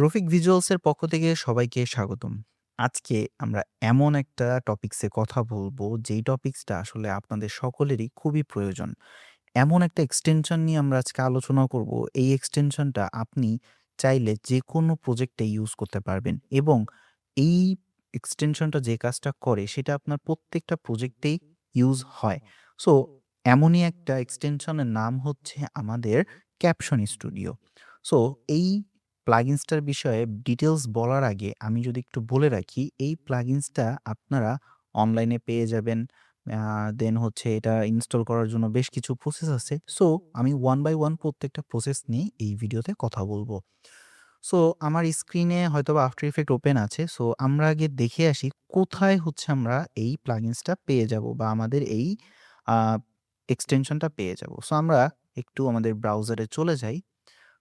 রফিক ভিজুয়ালসের পক্ষ থেকে সবাইকে স্বাগতম। আজকে আমরা এমন একটা টপিকসে কথা বলবো, যেই টপিকসটা আসলে আপনাদের সকলেরই খুবই প্রয়োজন। এমন একটা এক্সটেনশন নিয়ে আমরা আজকে আলোচনা করব। এই এক্সটেনশনটা আপনি চাইলে যেকোনো প্রজেক্টে ইউজ করতে পারবেন এবং এই এক্সটেনশনটা যে কাজটা করে সেটা আপনার প্রত্যেকটা প্রজেক্টেই ইউজ হয়। সো এমনই একটা এক্সটেনশনের নাম হচ্ছে আমাদের ক্যাপশন স্টুডিও। সো এই প্লাগইনসটার বিষয়ে ডিটেইলস বলার আগে আমি যদি একটু বলে রাখি, এই প্লাগইনসটা আপনারা অনলাইনে পেয়ে যাবেন। দেন হচ্ছে এটা ইনস্টল করার জন্য বেশ কিছু প্রসেস আছে। সো আমি ওয়ান বাই ওয়ান প্রত্যেকটা প্রসেস নিয়ে এই ভিডিওতে কথা বলব। সো আমার স্ক্রিনে হয়তোবা আফটার ইফেক্ট ওপেন আছে। সো আমরা আগে দেখে আসি কোথায় হচ্ছে আমরা এই প্লাগইনসটা পেয়ে যাব বা আমাদের এই আ এক্সটেনশনটা পেয়ে যাব। সো আমরা একটু আমাদের ব্রাউজারে চলে যাই।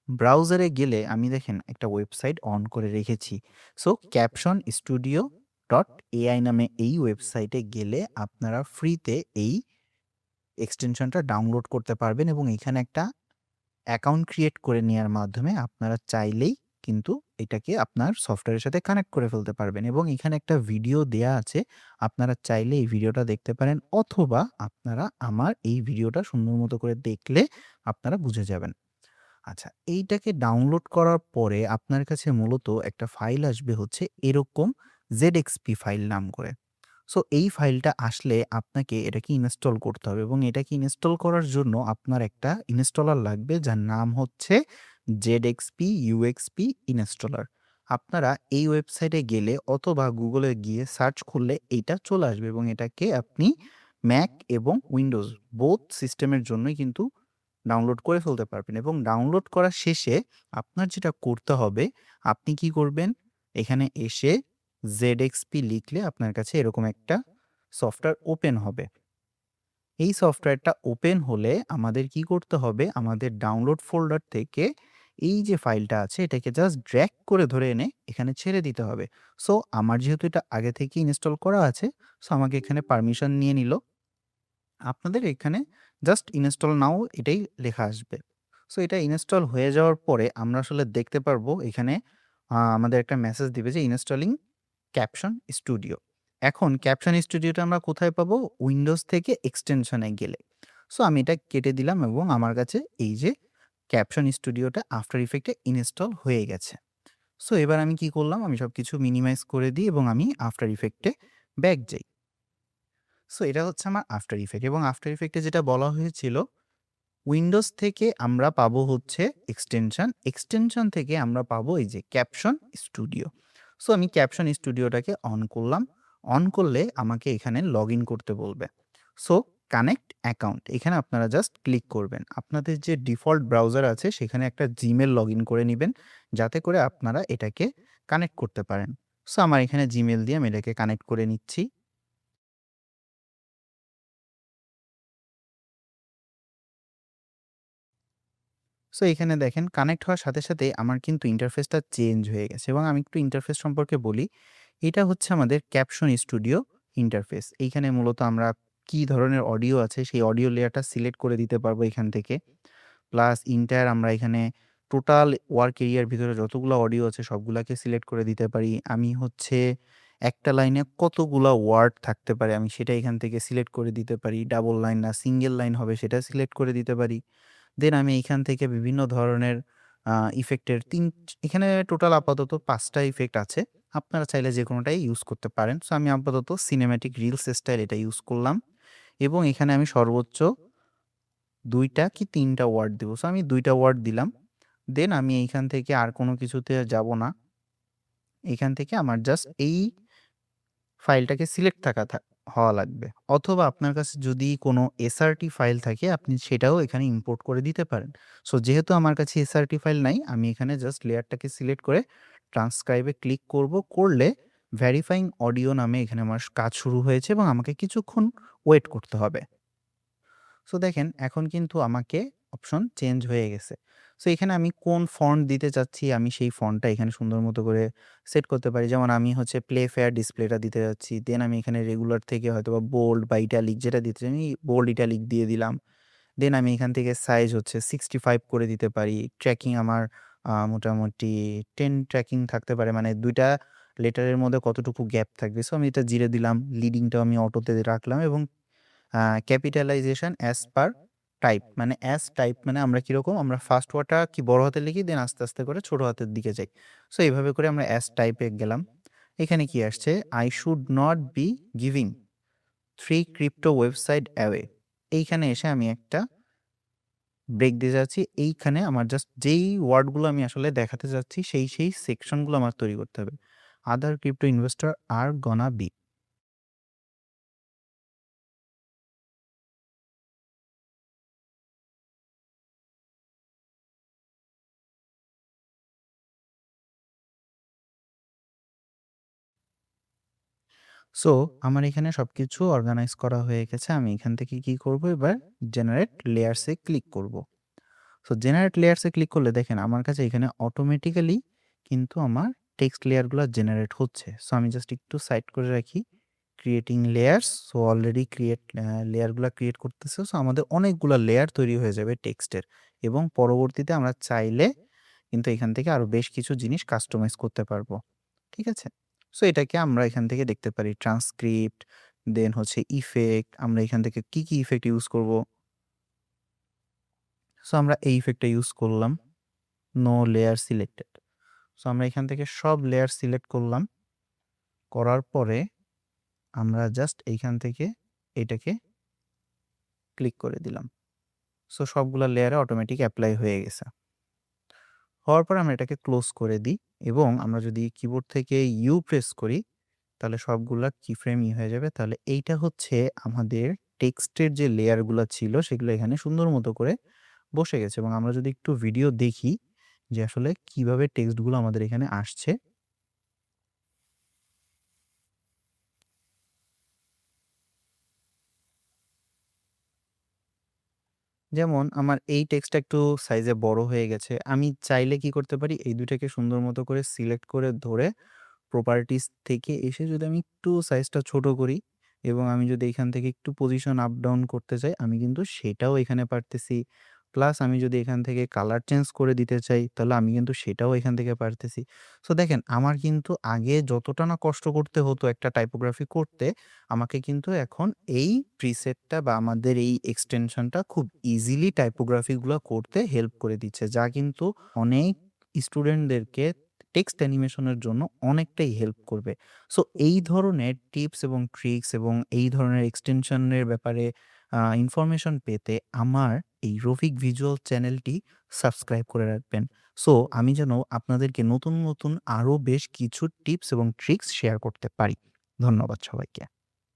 ব্রাউজারে গেলে আমি দেখেন একটা ওয়েবসাইট অন করে রেখেছি। সো captionstudio.ai নামে এই ওয়েবসাইটে গেলে আপনারা ফ্রিতে এই এক্সটেনশনটা ডাউনলোড করতে পারবেন এবং এখানে একটা অ্যাকাউন্ট ক্রিয়েট করে নেয়ার মাধ্যমে আপনারা চাইলেই কিন্তু এটাকে আপনার সফটওয়্যারের সাথে কানেক্ট করে ফেলতে পারবেন এবং এখানে একটা ভিডিও দেয়া আছে। আপনারা চাইলে এই ভিডিওটা দেখতে পারেন অথবা আপনারা আমার এই ভিডিওটা সুন্দর মতো করে দেখলে আপনারা বুঝে যাবেন। আচ্ছা, এইটাকে ডাউনলোড করার পরে আপনার কাছে মূলত একটা ফাইল আসবে হচ্ছে এরকম ZXP ফাইল নাম করে। সো এই ফাইলটা আসলে আপনাকে এটাকে ইনস্টল করতে হবে এবং এটাকে ইনস্টল করার জন্য আপনার একটা ইনস্টলার লাগবে যার নাম হচ্ছে ZXP UXP ইনস্টলার। আপনারা এই ওয়েবসাইটে গেলে অথবা গুগলে গিয়ে সার্চ করলে এইটা চলে আসবে এবং এটাকে আপনি ম্যাক এবং উইন্ডোজ বোথ সিস্টেমের জন্যই কিন্তু ডাউনলোড করে ফেলতে পারবেন এবং ডাউনলোড করার শেষে আপনার যেটা করতে হবে, আপনি কি করবেন? এখানে এসে ZXP লিখলে আপনার কাছে এরকম একটা সফটওয়্যার ওপেন হবে। এই সফটওয়্যারটা ওপেন হলে আমাদের কি করতে হবে? আমাদের ডাউনলোড ফোল্ডার থেকে এই যে ফাইলটা আছে এটাকে জাস্ট ড্র্যাগ করে ধরে এনে এখানে ছেড়ে দিতে হবে। সো আমার যেহেতু এটা আগে থেকেই ইনস্টল করা আছে, সো আমাকে এখানে পারমিশন নিয়ে নিল। আপনাদের এখানে জাস্ট ইনস্টল নাও এটাই লেখা আসবে। সো এটা ইনস্টল হয়ে যাওয়ার পরে আমরা আসলে দেখতে পারবো এখানে আমাদের একটা মেসেজ দিবে যে ইনস্টলিং ক্যাপশন স্টুডিও। এখন ক্যাপশন স্টুডিওটা আমরা কোথায় পাবো? উইন্ডোজ থেকে এক্সটেনশনে গেলে। সো আমি এটা কেটে দিলাম এবং আমার কাছে এই যে ক্যাপশন স্টুডিওটা আফটার ইফেক্টে ইনস্টল হয়ে গেছে। সো এবার আমি কি করলাম? আমি সবকিছু মিনিমাইজ করে দিই এবং আমি আফটার ইফেক্টে ব্যাক যাই। সো এটা হচ্ছে আমার আফটার ইফেক্ট এবং আফটার ইফেক্টে যেটা বলা হয়েছিল, উইন্ডোজ থেকে আমরা পাবো হচ্ছে এক্সটেনশন, এক্সটেনশন থেকে আমরা পাবো এই যে ক্যাপশন স্টুডিও। সো আমি ক্যাপশন স্টুডিওটাকে অন করলাম। অন করলে আমাকে এখানে লগইন করতে বলবে। সো কানেক্ট অ্যাকাউন্ট এখানে আপনারা জাস্ট ক্লিক করবেন। আপনাদের যে ডিফল্ট ব্রাউজার আছে সেখানে একটা জিমেল লগইন করে নিবেন, যাতে করে আপনারা এটাকে কানেক্ট করতে পারেন। সো আমার এখানে জিমেল দিয়ে আমি এটাকে কানেক্ট করে নিচ্ছি। সো এখানে দেখেন কানেক্ট হওয়ার সাথে, সাথে আমার কিন্তু ইন্টারফেসটা চেঞ্জ হয়ে গেছে এবং আমি একটু ইন্টারফেস সম্পর্কে বলি। এটা হচ্ছে আমাদের ক্যাপশন স্টুডিও ইন্টারফেস। এইখানে মূলত আমরা কি ধরনের অডিও আছে সেই অডিও লেয়ারটা সিলেক্ট করে দিতে পারবো এখান থেকে। প্লাস এন্টায়ার আমরা এখানে টোটাল ওয়ার্ক এরিয়ার ভিতরে যতগুলা অডিও আছে সবগুলাকে সিলেক্ট করে দিতে পারি। আমি হচ্ছে একটা লাইনে কতগুলা ওয়ার্ড থাকতে পারে আমি সেটা এখান থেকে সিলেক্ট করে দিতে পারি। ডাবল লাইন না সিঙ্গেল লাইন হবে সেটা সিলেক্ট করে দিতে পারি। দেন আমি এইখান থেকে বিভিন্ন ধরনের ইফেক্টের এখানে টোটাল আপাতত ৫ টা ইফেক্ট আছে। আপনারা চাইলে যেকোনোটাই ইউজ করতে পারেন। সো আমি আপাতত সিনেম্যাটিক রিলস স্টাইল এটা ইউজ করলাম এবং এখানে আমি সর্বোচ্চ ২ টা কি ৩ টা ওয়ার্ড দিব। সো আমি ২ টা ওয়ার্ড দিলাম। দেন আমি এইখান থেকে আর কোনো কিছুতে যাব না। এইখান থেকে আমার জাস্ট এই ফাইলটাকে সিলেক্ট হওয়া লাগবে। অথবা আপনার কাছে যদি কোনো এসআরটি ফাইল থাকে আপনি সেটাও এখানে ইম্পোর্ট করে দিতে পারেন। সো যেহেতু আমার কাছে এসআরটি ফাইল নাই, আমি এখানে জাস্ট লেয়ারটাকে সিলেক্ট করে ট্রান্সক্রাইব এ ক্লিক করব। করলে ভেরিফাইং অডিও নামে এখানে আমার কাজ শুরু হয়েছে এবং আমাকে কিছুক্ষণ ওয়েট করতে হবে। সো দেখেন এখন কিন্তু আমাকে অপশন চেঞ্জ হয়ে গেছে। সো এখানে আমি কোন ফন্ট দিতে চাচ্ছি আমি সেই ফন্টটা এখানে সুন্দর মতো করে সেট করতে পারি। যেমন আমি হচ্ছে প্লে ফেয়ার ডিসপ্লেটা দিতে যাচ্ছি। দেন আমি এখানে রেগুলার থেকে হয়তোবা বোল্ড বা ইটালিক যেটা দিতে চাই আমি বোল্ড ইটালিক দিয়ে দিলাম। দেন আমি এখান থেকে সাইজ হচ্ছে 65 করে দিতে পারি। ট্র্যাকিং আমার মোটামুটি 10 ট্র্যাকিং থাকতে পারে। মানে ২ টা লেটারের মধ্যে কতটুকু গ্যাপ থাকবে। সো আমি এটা 0 দিলাম। লিডিংটাও আমি অটোতে রাখলাম এবং ক্যাপিটালাইজেশন অ্যাজ পার টাইপ। মানে অ্যাজ টাইপ মানে আমরা কিরকম? আমরা ফার্স্ট ওয়ার্ডটা কি বড় হাতে লিখি, দেন আস্তে, আস্তে করে ছোট হাতের দিকে যাই। সো এভাবে করে আমরা অ্যাজ টাইপে গেলাম। এখানে কি আসছে? I should not be giving 3 crypto website away. এইখানে এসে আমি একটা ব্রেক দিয়ে যাচ্ছি। এইখানে আমার জাস্ট যেই ওয়ার্ডগুলো আমি আসলে দেখাতে চাচ্ছি সেই সেকশনগুলো আমার তৈরি করতে হবে। Other crypto investor are gonna be. So আমার এখানে সবকিছু অর্গানাইজ করা হয়ে গেছে। আমি এখান থেকে কি করব? এবার জেনারেট লেয়ার্সে ক্লিক করব। সো জেনারেট লেয়ার্সে ক্লিক করলে দেখেন আমার কাছে এখানে অটোমেটিক্যালি কিন্তু আমার টেক্সট লেয়ারগুলো জেনারেট হচ্ছে। সো আমি জাস্ট একটু সাইড করে রাখি। Creating layers. সো অলরেডি লেয়ারগুলো ক্রিয়েট করতেছে। সো আমাদের অনেকগুলো লেয়ার তৈরি হয়ে যাবে টেক্সটের এবং পরবর্তীতে আমরা চাইলে কিন্তু এখান থেকে আরো বেশ কিছু জিনিস কাস্টমাইজ করতে পারবো। ঠিক আছে? সো এটাকে আমরা এখান থেকে দেখতে পারি ট্রান্সক্রিপ্ট, দেন হচ্ছে ইফেক্ট। আমরা এখান থেকে কি ইফেক্ট ইউজ করব? সো আমরা এই ইফেক্টটা ইউজ করলাম। No layer selected. সো আমরা এখান থেকে সব লেয়ার সিলেক্ট করলাম। করার পরে আমরা জাস্ট এইখান থেকে এটাকে ক্লিক করে দিলাম। সো সবগুলা লেয়ারে অটোমেটিক এপ্লাই হয়ে গেছে। হওয়ার পর আমরা এটাকে ক্লোজ করে দিই এবং আমরা যদি কিবোর্ড থেকে ইউ প্রেস করি তাহলে সবগুলা কিফ্রেম হয়ে যাবে। তাহলে এইটা হচ্ছে আমাদের টেক্সটের যে লেয়ারগুলা ছিল সেগুলো এখানে সুন্দর মতো করে বসে গেছে এবং আমরা যদি একটু ভিডিও দেখি যে আসলে কিভাবে টেক্সটগুলো আমাদের এখানে আসছে। যেমন আমার এই টেক্সটটা একটু সাইজে বড় হয়ে গেছে। আমি চাইলে কি করতে পারি? এই ২ টাকে সুন্দর মতো করে সিলেক্ট করে ধরে প্রপার্টিস থেকে এসে যদি আমি একটু সাইজটা ছোট করি এবং আমি যদি এখান থেকে একটু পজিশন আপ ডাউন করতে চাই, আমি কিন্তু সেটাও এখানে পারতেছি। প্লাস আমি যদি এখান থেকে কালার চেঞ্জ করে দিতে চাই, তাহলে আমি কিন্তু সেটাও এখান থেকে পারতেছি। সো দেখেন আমার কিন্তু আগে যতটা না কষ্ট করতে হতো একটা টাইপোগ্রাফি করতে, আমাকে কিন্তু এখন এই প্রিসেটটা বা আমাদের এই এক্সটেনশনটা খুব ইজিলি টাইপোগ্রাফিগুলো করতে হেল্প করে দিচ্ছে। যা কিন্তু অনেক স্টুডেন্টদেরকে টেক্সট অ্যানিমেশনের জন্য অনেকটাই হেল্প করবে। সো এই ধরনের টিপস এবং ট্রিক্স এবং এই ধরনের এক্সটেনশনের ব্যাপারে ইনফরমেশন পেতে আমার এই রফিক ভিজুয়াল চ্যানেলটি সাবস্ক্রাইব করে রাখবেন। সো আমি যেন আপনাদেরকে নতুন, নতুন আরো বেশ কিছু টিপস এবং ট্রিক্স শেয়ার করতে পারি। ধন্যবাদ সবাইকে।